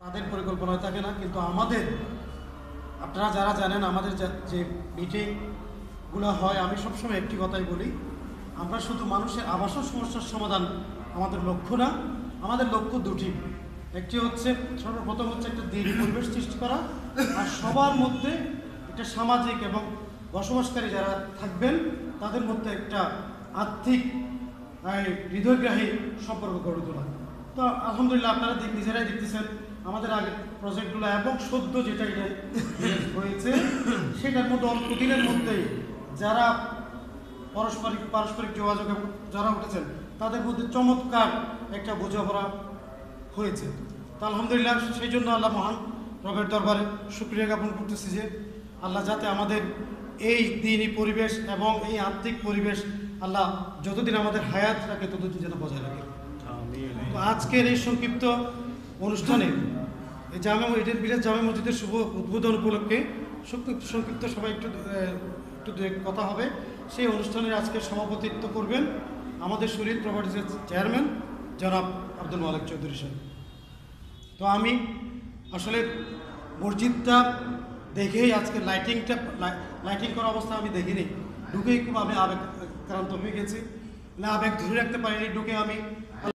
তাদের পরিকল্পনায় থাকে না, কিন্তু আমাদের আপনারা যারা জানেন আমাদের যে মিটিংগুলো হয়, আমি সবসময় একটি কথাই বলি, আমরা শুধু মানুষের আবাসন সমস্যার সমাধান আমাদের লক্ষ্য না, আমাদের লক্ষ্য দুটি। একটি হচ্ছে সর্বপ্রথম হচ্ছে একটা দিনী পরিবেশ সৃষ্টি করা, আর সবার মধ্যে একটা সামাজিক এবং বসবাসকারী যারা থাকবেন তাদের মধ্যে একটা আর্থিক হৃদয়গ্রাহী সম্পর্ক গড়ে তোলা। তো আলহামদুলিল্লাহ আপনারা নিজেরাই দেখতেছেন আমাদের আগের প্রজেক্টগুলো এবং সদ্য যেটা হয়েছে সেটার মধ্যে অল্প দিনের মধ্যেই যারা পারস্পরিক যোগাযোগ যারা উঠেছেন তাদের মধ্যে চমৎকার একটা বোঝাপড়া হয়েছে। তো আলহামদুলিল্লাহ সেই জন্য আল্লাহ মহান রবের দরবারে শুকরিয়া জ্ঞাপন করতেছি যে আল্লাহ যাতে আমাদের এই দিনই পরিবেশ এবং এই আত্মিক পরিবেশ আল্লাহ যতদিন আমাদের হায়াত রাখে ততদিন যেন বজায় রাখে। তো আজকের এই সংক্ষিপ্ত অনুষ্ঠানে এই বিরাট জামে মসজিদের শুভ উদ্বোধন উপলক্ষে সংক্ষিপ্ত সবাই একটু কথা হবে। সেই অনুষ্ঠানের আজকে সভাপতিত্ব করবেন আমাদের শরীর প্রপার্টিসের চেয়ারম্যান জনাব আব্দুল মালিক চৌধুরী সাহেব। তো আমি আসলে মসজিদটা দেখেই আজকে লাইটিং করা অবস্থা আমি দেখিনি, ঢুকেই খুব আমি আবেগক্রান্ত হয়ে গেছি, না আবেগ ধরে রাখতে পারিনি, ঢুকে আমি